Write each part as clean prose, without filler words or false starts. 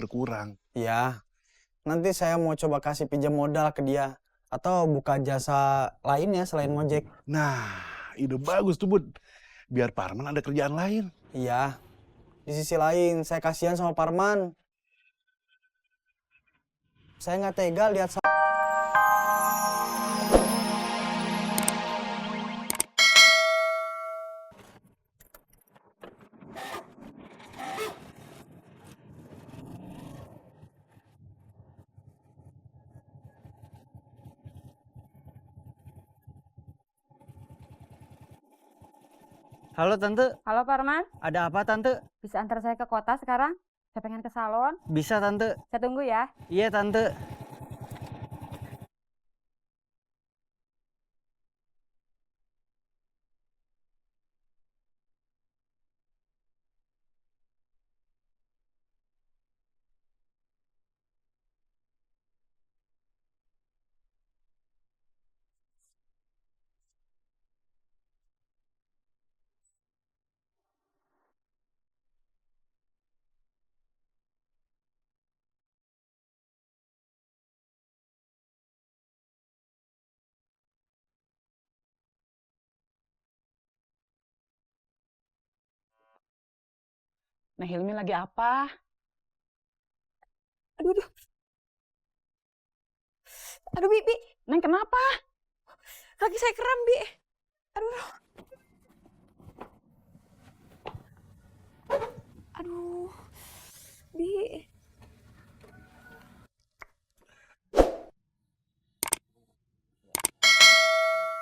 berkurang. Iya, nanti saya mau coba kasih pinjam modal ke dia. Atau buka jasa lainnya selain ngojek. Nah, ide bagus tuh, Bud. Biar Parman ada kerjaan lain. Iya, di sisi lain saya kasihan sama Parman. Saya nggak tega lihat Halo Tante, Halo Parman, ada apa Tante? bisa antar saya ke kota sekarang? Saya pengen ke salon. Bisa Tante? Saya tunggu ya. Iya Tante. Nah, Hilmi lagi apa? Aduh, aduh, aduh, Bi. Neng kenapa? Kaki saya kram, Bi. Aduh, aduh, Bi.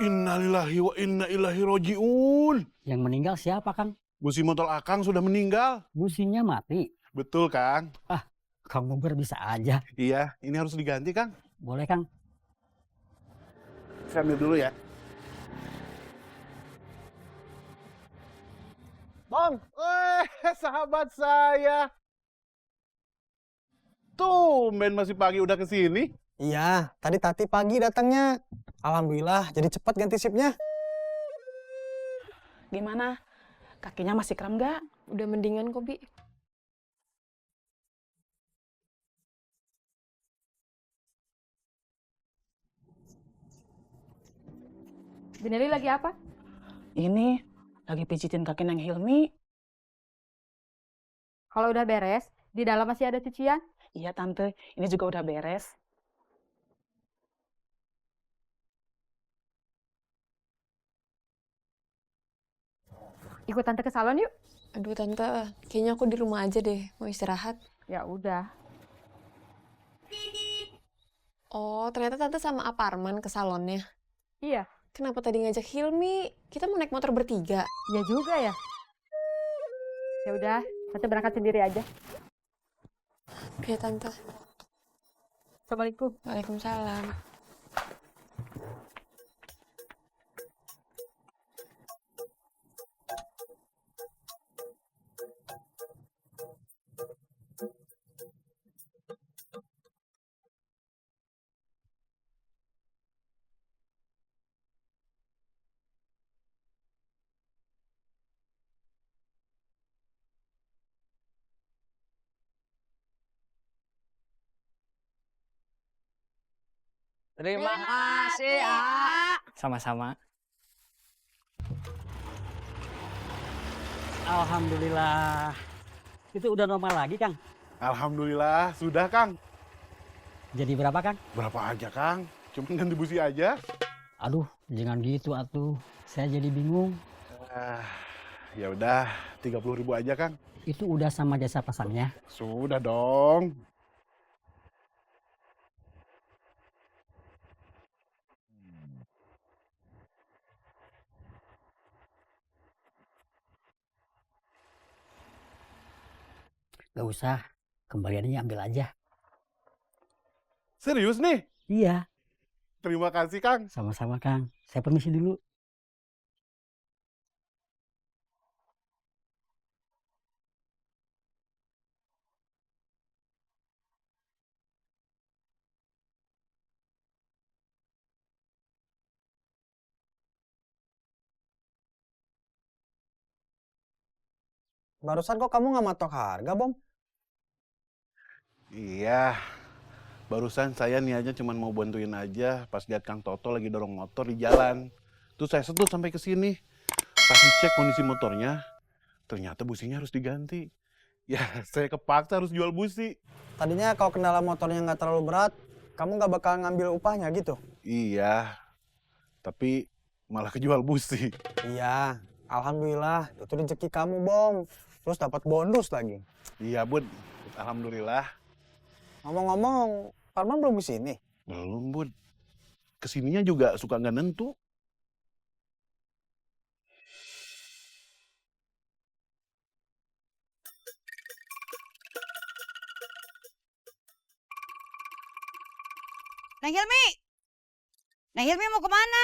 Innalillahi wa inna ilaihi roji'un. Yang meninggal siapa, Kang? Busi motor Akang sudah meninggal. Businya mati. Betul, Kang. Kang Bubur bisa aja. Iya, ini harus diganti, Kang. Boleh, Kang? Saya ambil dulu ya. Bang, sahabat saya. Tumben masih pagi udah kesini. Iya, tadi Tati pagi datangnya. Alhamdulillah, jadi cepat ganti sipnya. Gimana? Kakinya masih kram nggak? Udah mendingan kok, Bi. Beneli lagi apa? Ini lagi pijitin kaki Neng Hilmi. Kalau udah beres, di dalam masih ada cucian? Iya Tante, ini juga udah beres. Ikut Tante ke salon yuk. Aduh tante, kayaknya aku di rumah aja deh, mau istirahat. Ya udah. Oh, ternyata tante sama Aparman ke salonnya. Iya, Kenapa tadi ngajak Hilmi? Kita mau naik motor bertiga. iya juga ya. Ya udah, Tante berangkat sendiri aja. Oke tante. Assalamualaikum. Waalaikumsalam. Terima kasih, A. Sama-sama. Alhamdulillah. Itu udah normal lagi, Kang. Alhamdulillah, sudah, Kang. Jadi berapa, Kang? Berapa aja, Kang? Cuma ganti busi aja. Aduh, jangan gitu atuh. Saya jadi bingung. Ya udah, 30.000 aja, Kang. Itu udah sama jasa pasangnya. Sudah dong. Gak usah, kembaliannya ambil aja. Serius nih? Iya, Terima kasih, Kang. sama-sama, Kang. Saya permisi dulu. Barusan kok kamu nggak matok harga, Bom? Iya, barusan saya niatnya cuma mau bantuin aja pas lihat Kang Toto lagi dorong motor di jalan. Terus saya setut sampai ke sini. Pas dicek kondisi motornya, ternyata businya harus diganti. Ya, saya kepaksa harus jual busi. Tadinya kalau kendala motornya nggak terlalu berat, kamu nggak bakal ngambil upahnya gitu? Iya, tapi malah kejual busi. Iya, alhamdulillah itu rezeki kamu, Bom. Terus dapat bonus lagi. Iya, Bud. Alhamdulillah. Ngomong-ngomong, Parman belum kesini? Belum, Bud. Kesininya juga suka nggak nentu. Neng Hilmi! Neng Hilmi mau kemana?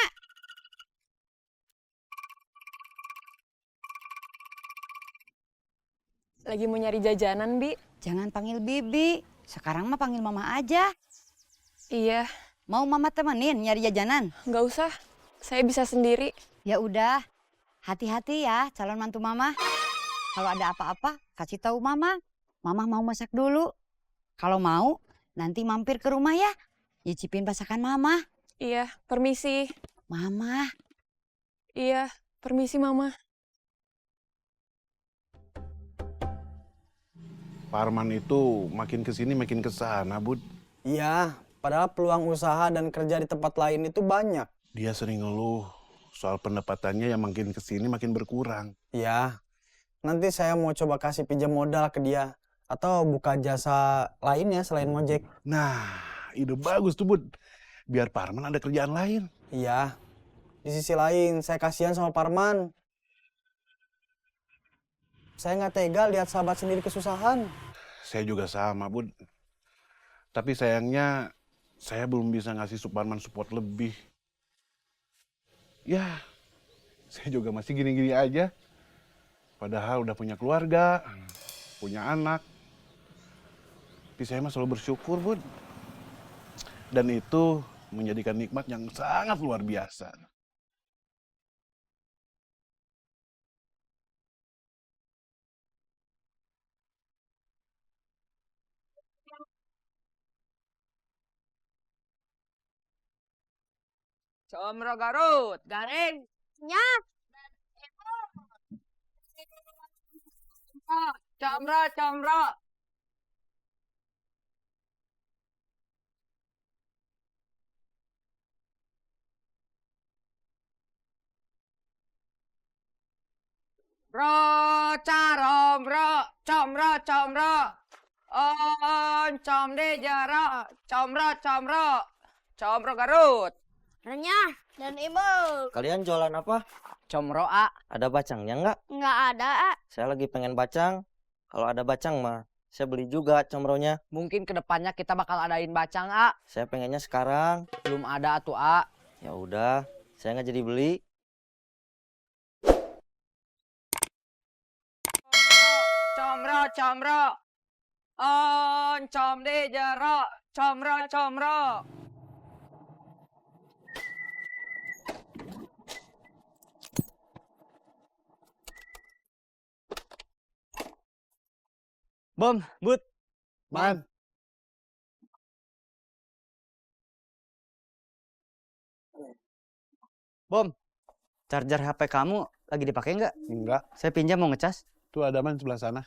Lagi mau nyari jajanan, Bi. Jangan panggil Bibi. Sekarang mah panggil Mama aja. Iya, Mau Mama temenin nyari jajanan? nggak usah. Saya bisa sendiri. Ya udah. Hati-hati ya calon mantu Mama. Kalau ada apa-apa kasih tahu Mama. Mama mau masak dulu. Kalau mau nanti mampir ke rumah ya. Nyicipin masakan Mama. Iya, permisi. Mama. Iya, permisi, Mama. Parman itu makin kesini makin kesana, Bud. Iya, padahal peluang usaha dan kerja di tempat lain itu banyak. Dia sering ngeluh soal pendapatannya yang makin kesini makin berkurang. Iya, nanti saya mau coba kasih pinjam modal ke dia. Atau buka jasa lainnya selain ngojek. Nah, ide bagus tuh, Bud. Biar Parman ada kerjaan lain. Iya, di sisi lain saya kasihan sama Parman. Saya nggak tega lihat sahabat sendiri kesusahan. Saya juga sama, Bud. Tapi sayangnya saya belum bisa ngasih Suparman support lebih. Ya, saya juga masih gini-gini aja. Padahal udah punya keluarga, punya anak. Tapi saya mah selalu bersyukur, Bud. Dan itu menjadikan nikmat yang sangat luar biasa. Comro Garut, garing. Ya. Comro, comro. Bro, carom, bro. Comro, comro. Com de jaro. Comro, comro. Comro Garut. Renyah dan imul. Kalian jualan apa? Comro A. Ada bacangnya nggak? Nggak ada, A. Saya lagi pengen bacang. Kalau ada bacang mah, saya beli juga comronya. Mungkin kedepannya kita bakal adain bacang A. Saya pengennya sekarang. Belum ada tuh A. Ya udah, saya nggak jadi beli. Comro, comro. Com de jaro. Comro, comro. Bom, Bud. Man, Bom, charger HP kamu lagi dipakai nggak? enggak. Saya pinjam mau ngecas. Tuh ada Man sebelah sana.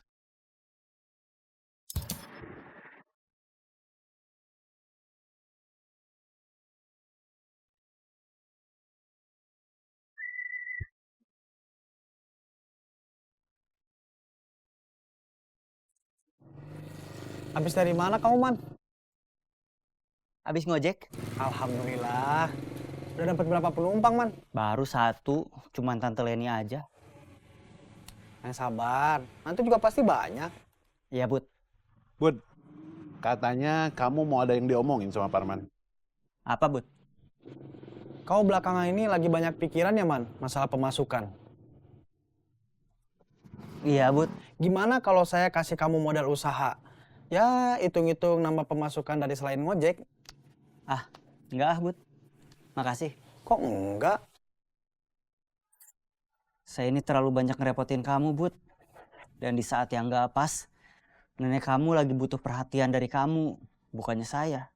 Habis dari mana kamu, Man? Habis ngojek? Alhamdulillah. Udah dapat berapa penumpang, Man? Baru satu, cuman Tante Leni aja. Sabar, nanti juga pasti banyak. Iya, Bud. Bud, katanya kamu mau ada yang diomongin sama Parman. Apa, Bud? Kau belakangan ini lagi banyak pikiran ya, Man, masalah pemasukan. Iya, Bud. Gimana kalau saya kasih kamu modal usaha? Ya, hitung-hitung nambah pemasukan dari selain ngojek. Enggak, Bud. Makasih. Kok enggak? Saya ini terlalu banyak ngerepotin kamu, Bud. Dan di saat yang nggak pas, Nenek kamu lagi butuh perhatian dari kamu, bukannya saya.